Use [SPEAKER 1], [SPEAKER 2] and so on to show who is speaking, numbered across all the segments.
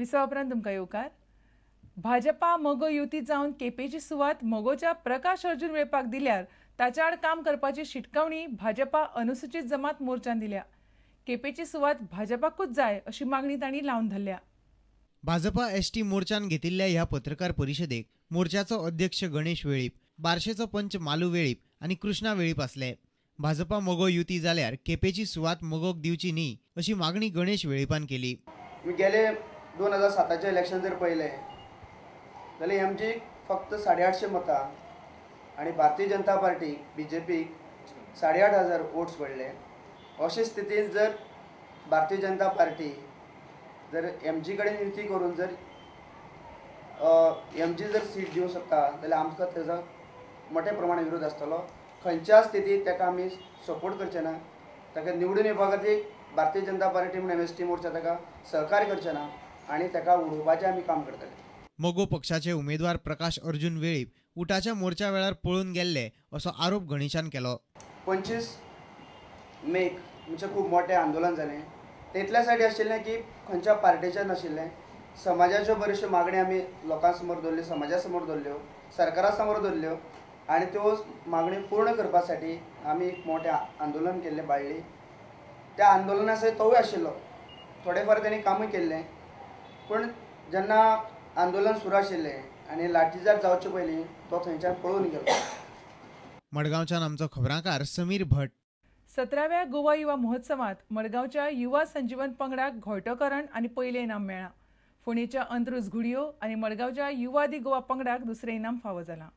[SPEAKER 1] विसवा उपरांत तुमकां येवकार. भाजपा मोगो युती जावन केपेची सुवात मोगोच्या प्रकाश अर्जुन वेळपाक दिल्यार ताच्या आड काम करपाची शिटकावणी भाजपा अनुसूचित जमात मोर्चान दिल्या. केपेची सुवात भाजपाकूच जाय अशी मागणी तांणी लावन धरल्या.
[SPEAKER 2] भाजपा एसटी मोर्चान घेतिल्ल्या ह्या पत्रकार परिशदेक मोर्चाचो अध्यक्ष गणेश वेळीप, बार्शेचो पंच मालू वेळीप आणि कृष्णा वेळीप असले. भाजपा मोगो युती जाल्यार केपेची सुवात मोगोक दिवची न्ही अशी मागणी गणेश वेळीपान केली.
[SPEAKER 3] गेले 2007चे इलेक्शन जर पळयलें जाल्यार एमजी फक्त 850 मतां आणि भारतीय जनता पार्टी बीजेपीक 8,500 वोट्स पडले. अशे स्थितीन जर भारतीय जनता पार्टी जर एमजी कडेन युती करून जर एमजी जर सीट दिवंक शकता जाल्यार आमकां तेजो मोठ्या प्रमाणात विरोध आसतलो. खंयच्या स्थितीत ताका आमी सपोर्ट करचे ना. ताका निवडून येवपा खातीर भारतीय जनता पार्टी म्हणून एमएसटी मोर्चा ताका सहकार्य करचे ना आनी ताका उडोवपाचें आमी काम करतले.
[SPEAKER 2] मोगो पक्षाचे उमेदवार प्रकाश अर्जुन वेळीप उठाच्या मोर्चा वेळार पळून गेल्ले असो आरोप गणेशान केलो.
[SPEAKER 3] 25 मेक म्हणजे खूब मोठें आंदोलन जालें. तेतल्या साठी आशिल्लें की खंयच्या पार्टीचें नाशिल्लें. समाजाच्यो बऱ्योचश्यो मागणी आमी लोकां समोर दवरल्यो, समाजा समोर दवरल्यो, सरकारा समोर दवरल्यो आनी त्यो मागणी पूर्ण करपा साठी आमी एक मोठें आंदोलन केल्लें बाळ्ळी. त्या आंदोलना सयत तोवूय आशिल्लो. थोडेफार तेणी कामूय केल्लें. पूण जेन्ना आंदोलन सुरू आशिल्लें आनी लाठीचार्ज जावचे पयलीं तो थंयच्यान पळून गेलो.
[SPEAKER 2] मडगांवच्यान आमचो खबराकार समीर भट.
[SPEAKER 1] 17व्या गोवा युवा महोत्सवात मडगांवच्या युवा संजीवन पंगडाक घोळटोकरण आणि पयलें इनाम मेळ्ळां. फोंडेच्या अंत्रुज घुडयो आणि मडगांवच्या युवा दी गोवा पंगडाक दुसरें इनाम फावो जालां.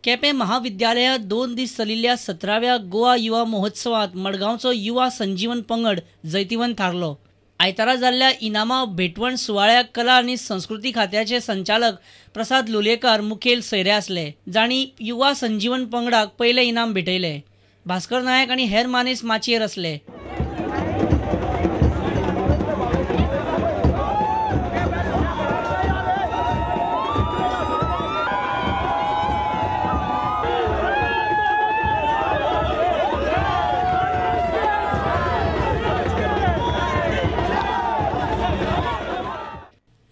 [SPEAKER 4] केपें महाविद्यालयात 2 दीस चलिल्ल्या 17व्या गोवा युवा महोत्सवात मडगांवचो युवा संजीवन पंगड जैतिवंत थारलो. आयतारा जाल्ल्या इनामां भेटवण सुवाळ्याक कला आनी संस्कृती खात्याचे संचालक प्रसाद लोलयेकार मुखेल सोयरे आसले, जांणी युवा संजीवन पंगडाक पयलें इनाम भेटयलें. भास्कर नायक आनी हेर मानेस माचयेर आसले.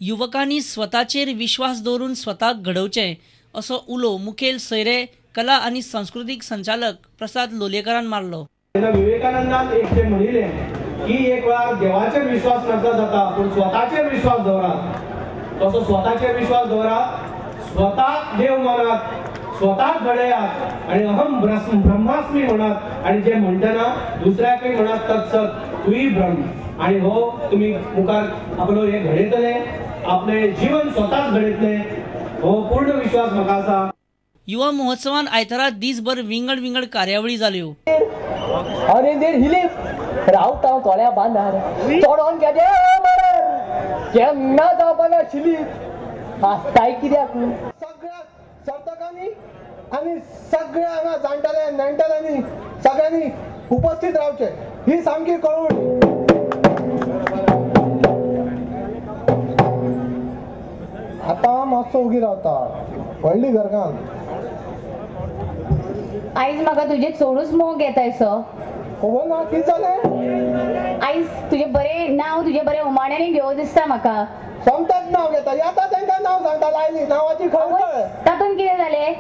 [SPEAKER 4] युवकांनी स्वताचेर विश्वास दवरून स्वताक घडोवचें असो उलो मुखेल सोयरे कला आनी सांस्कृतीक संचालक प्रसाद लोलयेकारान मारलो.
[SPEAKER 5] विवेकानंदान एक ते म्हणिल्लें की एक वेळार देवाचेर विश्वास करता जाता पूण स्वताचेर विश्वास दवरात. तसो स्वताचेर विश्वास दवरात, स्वताक देव मानात, स्वताक घडयात आनी अहम ब्रह्मास्मी म्हणात आनी जे म्हणटना दुसऱ्याकय म्हणात तत्सत तुई ब्रह्म आनी हो तुमी मुखार आपलो हे घडयतले, आपले जीवन स्वताच घडयतले हो पूर्ण विश्वास म्हाका आसा.
[SPEAKER 4] युवा महोत्सवात आयतारा दीसभर विंगड कार्यावळी जाल्यो.
[SPEAKER 6] आणि देर हिलीप रावता थोड्या बांदार चोडोन गेले केन्ना जावपा नाशिल्ली. हांसताय कित्याक? सगळ्या सर्तकांनी आनी सगळ्या हांगा जाणटेल्या नेणटेल्यांनी सगळ्यांनी उपस्थित रावचे ही सामकी कळवण. आतां मातसो उगी रावता व्हडली घरकान.
[SPEAKER 7] आयज म्हाका तुजे चोडूच मोग येतायसो.
[SPEAKER 6] खबर ना कितें जालें?
[SPEAKER 7] आयज तुजे बरें नांव तुजे बरें उमाण्यानी घेवं दिसता म्हाका.
[SPEAKER 6] सोमताच नांव घेता येता तांकां नांव सांगता लायली नांवाची खबर.
[SPEAKER 7] तातूंत कितें जालें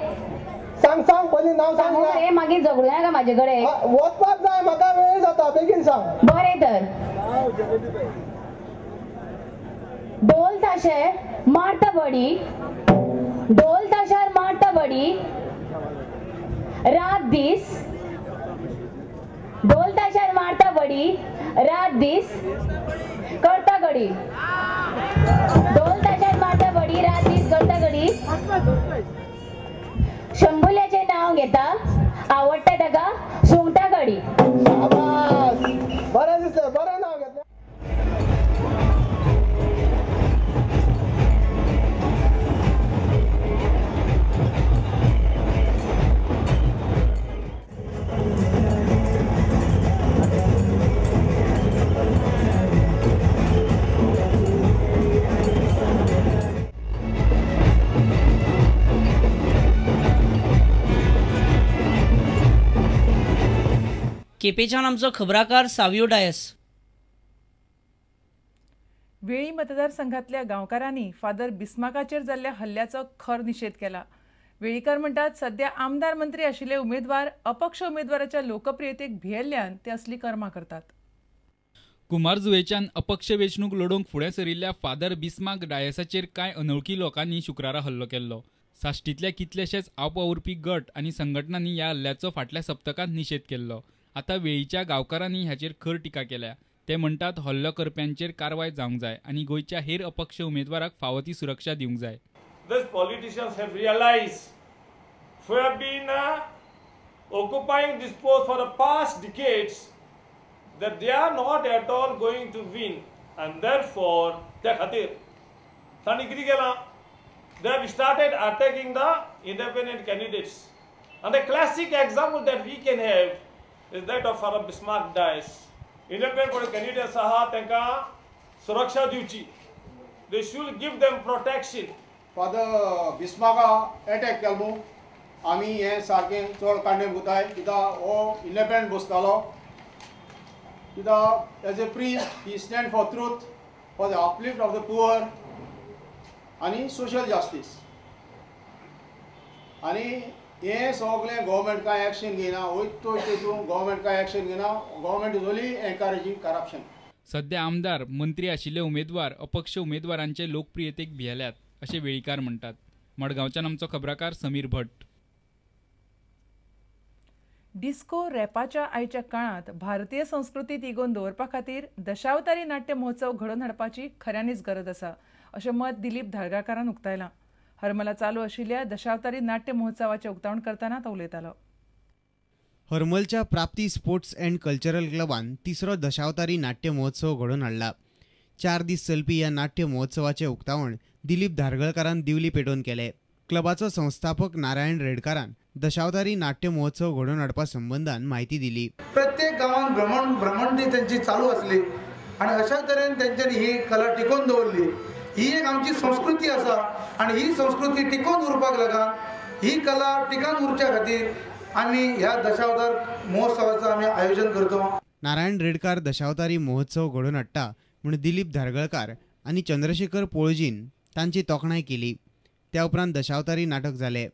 [SPEAKER 6] सांग सांग पयलीं नांव सांग.
[SPEAKER 7] रे मागीर झगडूं नाका म्हाजे कडेन.
[SPEAKER 6] वचपाक जाय म्हाका वेळ जाता बेगीन सांग.
[SPEAKER 7] बरें तर ढोल ताशे मारता बडी, ढोल ताशार मारता बडी रात दीस, ढोल ताशार मारता बडी रात दीस करता घडी, ढोल ताशार मारता बडी रात दीस करता घडी. शंभुल्याचे नाव घेता आवडटा ताका सुंगटा घडी.
[SPEAKER 6] बरें दिसलें, बरें नांव घेतलें.
[SPEAKER 4] केपेच्यान आमचो खबराकार सावियो डायस.
[SPEAKER 1] वेळी मतदारसंघातल्या गांवकारांनी फादर बिस्माकाचेर जाल्ल्या हल्ल्याचो खर निषेध केला. वेळीकर म्हणटात सध्या आमदार मंत्री आशिल्ले उमेदवार अपक्ष उमेदवाराच्या लोकप्रियतेक भियेल्ल्यान ते असली कर्मां करतात.
[SPEAKER 8] कुमार जुवेच्यान अपक्ष वेंचणूक लडोवंक फुडें सरिल्ल्या फादर बिस्माक डायसाचेर कांय अनवळखी लोकांनी शुक्रारा हल्लो केल्लो. साश्टींतल्या कितलेशेच आपवावुरपी गट आनी संघटनांनी ह्या हल्ल्याचो फाटल्या सप्तकांत निषेध केल्लो. आतां वेळीच्या गांवकारांनी हाचेर खर टिका केल्या. ते म्हणटात हल्लो करप्यांचेर कारवाय जावंक जाय आनी गोंयच्या हेर अपक्ष उमेदवाराक फावो ती सुरक्षा दिवंक जाय.
[SPEAKER 9] These politicians have realized who have been occupying this post for the past decades that they are not at all going to win, and therefore त्या खातीर तांणी कितें केलां, they have started attacking the independent candidates. And the classic example that we can have is that of Father Bismarck Dias. Independent candidates आहा तांकां सुरक्षा दिवची. They should give them protection.
[SPEAKER 10] Father बिस्माका अटॅक केलो न्हू, आमी हें सारकें चड कांडें गुताय, कित्याक हो इंडिपेंडंट बसतालो, कित्याक as a priest he stand for truth, for the uplift of the poor आनी सोशल जस्टीस. आनी हें सगळें गव्हर्मेंट कांय एक्शन घेयना, वयतो तितून गव्हर्मेंट कांय एक्शन घेयना. Government is only encouraging corruption.
[SPEAKER 8] सध्या आमदार मंत्री आशिल्ले उमेदवार अपक्ष उमेदवारांचे लोकप्रियतेक भियेल्यात अशें वेळीकार म्हणटात. मडगांवच्यान आमचो खबराकार समीर भट्ट.
[SPEAKER 1] डिस्को रॅपाच्या आयच्या काळात भारतीय संस्कृती तिगोवन दवरपा खातीर दशावतारी नाट्य महोत्सव घडोवन हाडपाची खऱ्यांनीच गरज आसा अशें मत दिलीप धारगाळकारान उक्तायलां. हरमला चालू आशिल्ल्या दशावतारी नाट्य महोत्सवाचें उक्तावण करतना तो उलयतालो.
[SPEAKER 2] हरमलच्या प्राप्ती स्पोर्ट्स अँड कल्चरल क्लबान तिसरो दशावतारी नाट्य महोत्सव घडोवन हाडला. 4 दीस चलपी ह्या नाट्य महोत्सवाचें उक्तावण दिलीप धारगळकारान दिवली पेटोवन केलें. क्लबाचो संस्थापक नारायण रेडकारान दशावतारी नाट्य महोत्सव घडोवन हाडपा संबंधान म्हायती दिली.
[SPEAKER 6] प्रत्येक गांवांत भ्रमंती त्यांची चालू असली आणि अशा तरेन त्यांच्यानी ही कला टिकोवन दवरली. ही एक आमची संस्कृती आसा आणि ही संस्कृती टिकोवन उरपाक लागून ही कला टिकावन उरच्या खातीर आमी ह्या दशावतार महोत्सवाचं आमी आयोजन करतो.
[SPEAKER 2] नारायण रेडकार दशावतारी महोत्सव घडोवन हाडटा म्हूण दिलीप धारगळकार आनी चंद्रशेखर पोळजीन तांची तोखणाय केली. त्या उपरांत दशावतारी नाटक जालें.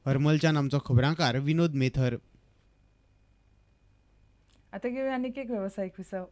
[SPEAKER 2] हरमलच्यान आमचो खबराकार विनोद मेथर.
[SPEAKER 1] आता घेऊया आणखी एक व्यावसायिक विसाव.